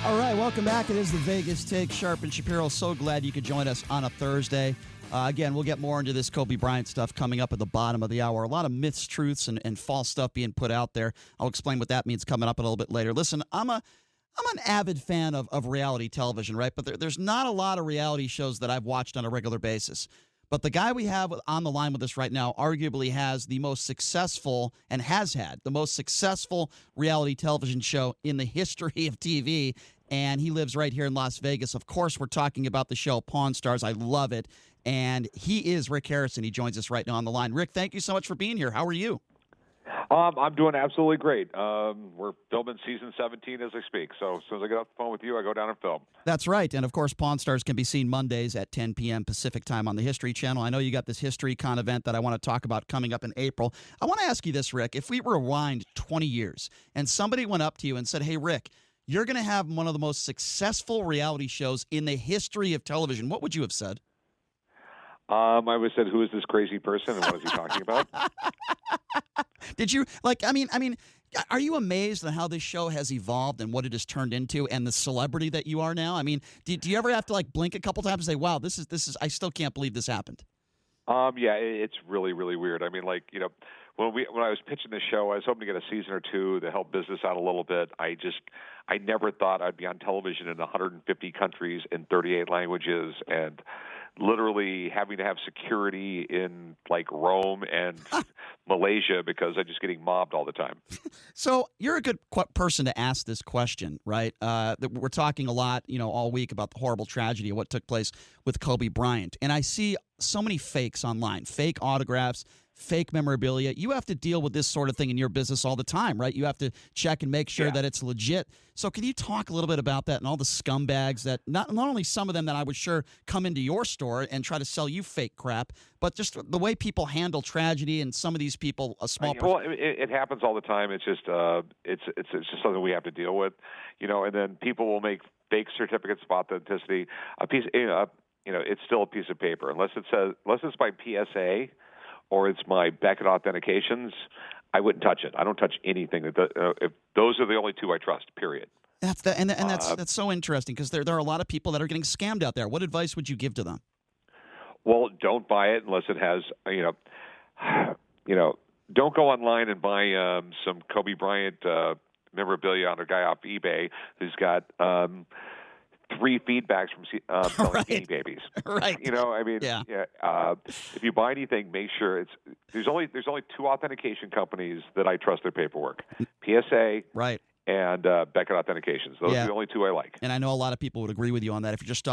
All right, welcome back. It is the Vegas Take. Sharp and Shapiro, so glad you could join us on a Thursday. Again, we'll get more into this Kobe Bryant stuff coming up at the bottom of the hour. A lot of myths, truths, and false stuff being put out there. I'll explain what that means coming up a little bit later. Listen, I'm an avid fan of reality television, right? But there's not a lot of reality shows that I've watched on a regular basis. But the guy we have on the line with us right now arguably has the most successful and has had the most successful reality television show in the history of TV. And he lives right here in Las Vegas. Of course, we're talking about the show Pawn Stars. I love it. And he is Rick Harrison. He joins us right now on the line. Rick, thank you so much for being here. How are you? I'm doing absolutely great. We're filming season 17 as I speak. So as soon as I get off the phone with you, I go down and film. That's right. And, of course, Pawn Stars can be seen Mondays at 10 p.m. Pacific time on the History Channel. I know you got this HistoryCon event that I want to talk about coming up in April. I want to ask you this, Rick. If we rewind 20 years and somebody went up to you and said, hey, Rick, you're going to have one of the most successful reality shows in the history of television, what would you have said? I would have said, who is this crazy person and what is he talking about? Did you, are you amazed at how this show has evolved and what it has turned into and the celebrity that you are now? I mean, do you ever have to blink a couple times and say, wow, this is, I still can't believe this happened? Yeah, it's really, really weird. I mean, when I was pitching the show, I was hoping to get a season or two to help business out a little bit. I never thought I'd be on television in 150 countries in 38 languages and literally having to have security in Rome and Malaysia because I'm just getting mobbed all the time. So you're a good person to ask this question, right? We're talking a lot, all week about the horrible tragedy of what took place with Kobe Bryant. And I see so many fakes online, fake autographs, fake memorabilia. You have to deal with this sort of thing in your business all the time, right? You have to check and make sure that it's legit. So can you talk a little bit about that and all the scumbags that not only some of them that I would sure come into your store and try to sell you fake crap, but just the way people handle tragedy and some of these people, a small Well, it happens all the time. It's just it's just something we have to deal with, and then people will make fake certificates of authenticity. It's still a piece of paper unless it's by PSA or it's my Beckett authentications. I wouldn't touch it. I don't touch anything. If those are the only two I trust. Period. That's so interesting because there are a lot of people that are getting scammed out there. What advice would you give to them? Well, don't buy it unless it has don't go online and buy some Kobe Bryant memorabilia on a guy off eBay who's got 3 feedbacks from selling Beanie Babies. Right. If you buy anything, make sure there's only 2 authentication companies that I trust their paperwork: PSA, right, and Beckett Authentications. Those are the only 2 I like. And I know a lot of people would agree with you on that. If you're just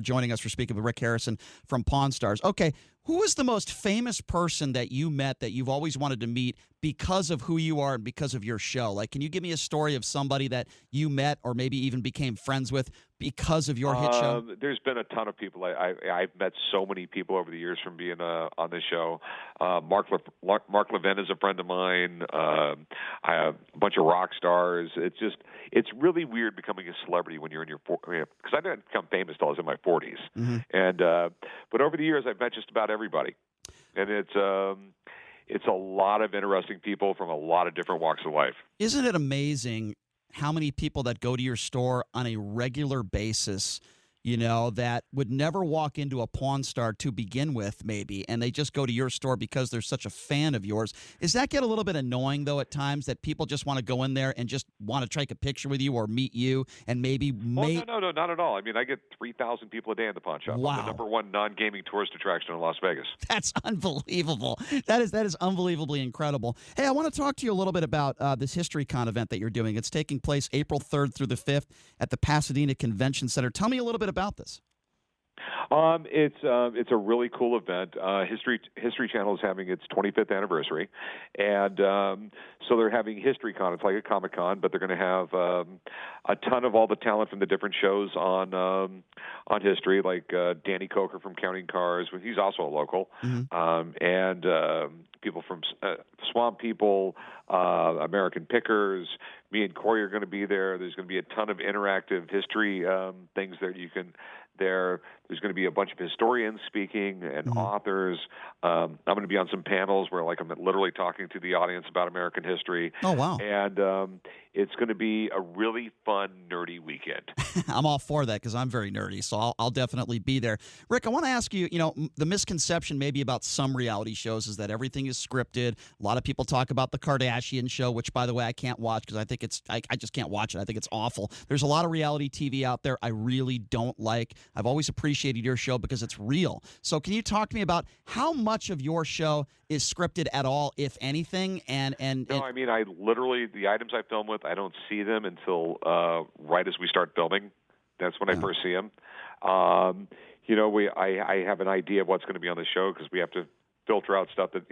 joining us, we're speaking with Rick Harrison from Pawn Stars. Okay, who is the most famous person that you met that you've always wanted to meet because of who you are and because of your show? Can you give me a story of somebody that you met or maybe even became friends with because of your hit show? There's been a ton of people. I've met so many people over the years from being on this show. Mark Levin is a friend of mine. I have a bunch of rock stars. It's really weird becoming a celebrity when you're in your because I didn't become famous until I was in my 40s. Mm-hmm. And but over the years I've met just about everybody, and it's a lot of interesting people from a lot of different walks of life. Isn't it amazing how many people that go to your store on a regular basis, that would never walk into a Pawn Star to begin with, maybe, and they just go to your store because they're such a fan of yours? Does that get a little bit annoying, though, at times, that people just want to go in there and just want to take a picture with you or meet you and maybe No, not at all. I mean, I get 3,000 people a day in the pawn shop. Wow. I'm the #1 non-gaming tourist attraction in Las Vegas. That's unbelievable. That is unbelievably incredible. Hey, I want to talk to you a little bit about this HistoryCon event that you're doing. It's taking place April 3rd through the 5th at the Pasadena Convention Center. Tell me a little bit about this. It's a really cool event. History Channel is having its 25th anniversary, and so they're having HistoryCon. It's like a Comic-Con, but they're going to have a ton of all the talent from the different shows on history, like Danny Coker from Counting Cars. He's also a local, and people from Swamp People, American Pickers. Me and Corey are going to be there. There's going to be a ton of interactive history things that you can. There's going to be a bunch of historians speaking and authors. I'm going to be on some panels where I'm literally talking to the audience about American history. Oh, wow. And It's going to be a really fun, nerdy weekend. I'm all for that because I'm very nerdy, so I'll definitely be there. Rick, I want to ask you, the misconception maybe about some reality shows is that everything is scripted. A lot of people talk about the Kardashian show, which, by the way, I can't watch because I think I just can't watch it. I think it's awful. There's a lot of reality TV out there I really don't like. I've always appreciated your show because it's real. So can you talk to me about how much of your show is scripted at all, if anything? No, I mean, I literally, the items I film with, I don't see them until right as we start filming. That's when I first see them. I have an idea of what's going to be on the show because we have to filter out stuff that,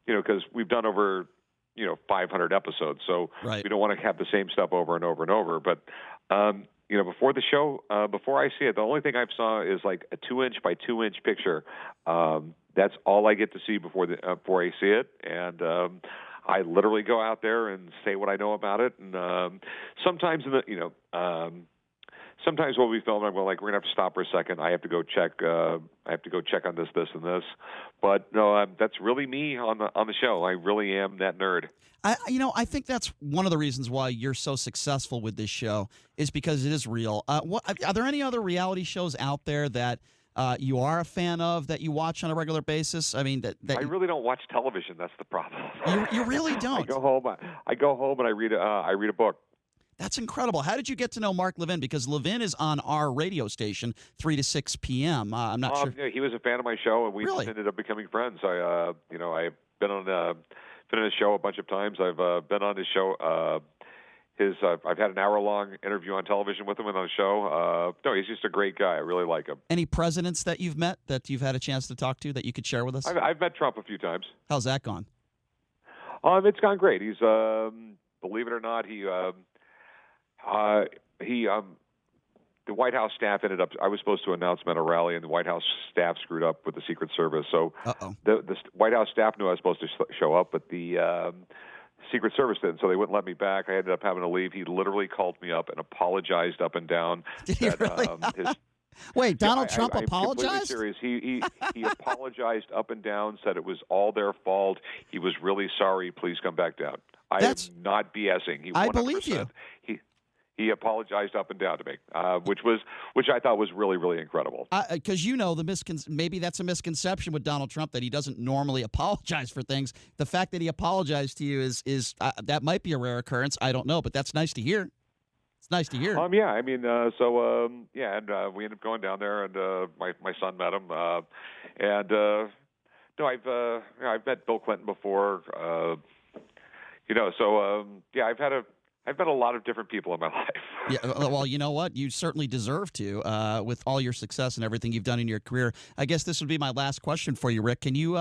because we've done over, 500 episodes. So right. We don't want to have the same stuff over and over and over. But, before the show, before I see it, the only thing I saw is like a 2-inch by 2-inch picture. That's all I get to see before I see it. And I literally go out there and say what I know about it. And sometimes sometimes when we film, I'm going like, we're gonna have to stop for a second. I have to go check. I have to go check on this, and this. But no, that's really me on the show. I really am that nerd. I think that's one of the reasons why you're so successful with this show is because it is real. Are there any other reality shows out there that you are a fan of that you watch on a regular basis? I mean, I really don't watch television. That's the problem. You really don't. I go home and I read a book. That's incredible. How did you get to know Mark Levin? Because Levin is on our radio station 3 to 6 p.m. I'm not sure. Yeah, he was a fan of my show, and we really? just ended up becoming friends. I've been on his show a bunch of times. I've been on his show. I've had an hour-long interview on television with him and on the show. No, he's just a great guy. I really like him. Any presidents that you've met that you've had a chance to talk to that you could share with us? I've met Trump a few times. How's that gone? It's gone great. He's believe it or not, the White House staff ended up. I was supposed to announce him at a rally, and the White House staff screwed up with the Secret Service. So the White House staff knew I was supposed to show up, but the Secret Service didn't. So they wouldn't let me back. I ended up having to leave. He literally called me up and apologized up and down. Did he really? Wait, Donald Trump apologized? I'm completely serious. He apologized up and down, said it was all their fault. He was really sorry. Please come back down. I am not BSing. I believe you. He apologized up and down to me, which I thought was really, really incredible. Because maybe that's a misconception with Donald Trump that he doesn't normally apologize for things. The fact that he apologized to you is that might be a rare occurrence. I don't know, but that's nice to hear. It's nice to hear. Yeah, I mean, and we ended up going down there, and my son met him, I've met Bill Clinton before, I've met a lot of different people in my life. Yeah, well, you know what? You certainly deserve to, with all your success and everything you've done in your career. I guess this would be my last question for you, Rick. Can you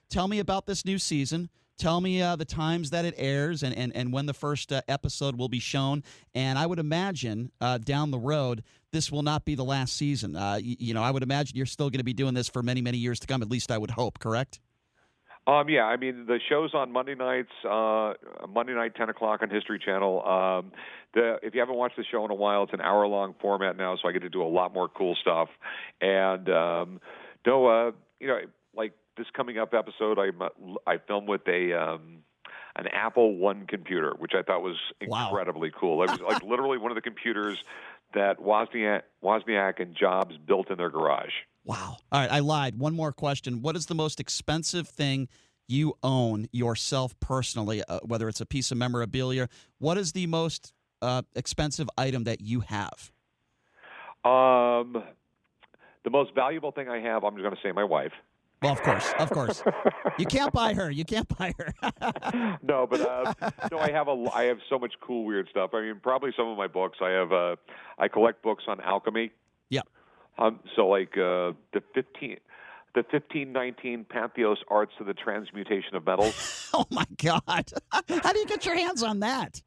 tell me about this new season? Tell me the times that it airs and when the first episode will be shown. And I would imagine down the road, this will not be the last season. I would imagine you're still going to be doing this for many, many years to come. At least I would hope, correct? Yeah, I mean, the show's on Monday nights, Monday night, 10 o'clock on History Channel. If you haven't watched the show in a while, it's an hour-long format now, so I get to do a lot more cool stuff. And, like this coming up episode, I filmed with an Apple I computer, which I thought was incredibly cool. It was like literally one of the computers that Wozniak and Jobs built in their garage. Wow. All right, I lied. One more question. What is the most expensive thing you own yourself personally, whether it's a piece of memorabilia? What is the most expensive item that you have? The most valuable thing I have, I'm just going to say my wife. Well, of course. You can't buy her. No, but I have so much cool, weird stuff. I mean, probably some of my books. I collect books on alchemy. Yeah. So like the 1519 Pantheos Arts to the Transmutation of Metals. Oh my God! How do you get your hands on that?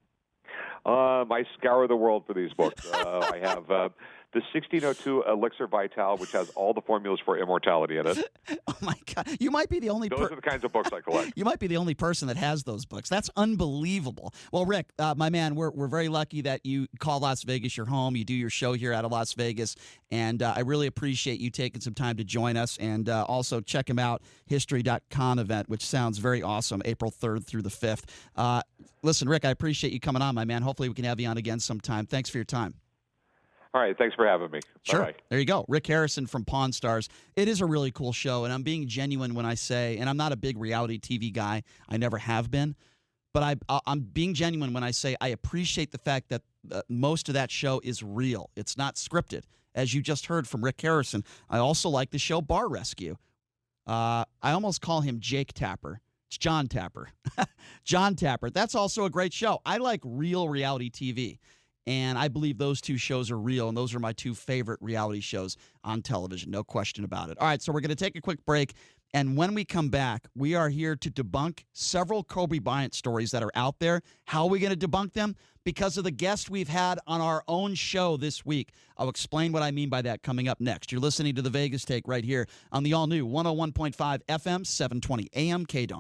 I scour the world for these books. I have the 1602 Elixir Vital, which has all the formulas for immortality in it. Oh my God! You might be the only. Those are the kinds of books I collect. You might be the only person that has those books. That's unbelievable. Well, Rick, my man, we're very lucky that you call Las Vegas your home. You do your show here out of Las Vegas, and I really appreciate you taking some time to join us. And also check him out, History.con event, which sounds very awesome, April 3rd through the 5th. Listen, Rick, I appreciate you coming on, my man. Hopefully we can have you on again sometime. Thanks for your time. All right, thanks for having me. Sure. Bye-bye. There you go. Rick Harrison from Pawn Stars. It is a really cool show, and I'm being genuine when I say, and I'm not a big reality TV guy. I never have been. But I'm being genuine when I say I appreciate the fact that most of that show is real. It's not scripted. As you just heard from Rick Harrison, I also like the show Bar Rescue. I almost call him Jake Tapper. It's John Tapper. John Tapper. That's also a great show. I like real reality TV. And I believe those two shows are real, and those are my two favorite reality shows on television, no question about it. All right, so we're going to take a quick break, and when we come back, we are here to debunk several Kobe Bryant stories that are out there. How are we going to debunk them? Because of the guest we've had on our own show this week. I'll explain what I mean by that coming up next. You're listening to The Vegas Take right here on the all-new 101.5 FM, 720 AM, KDON.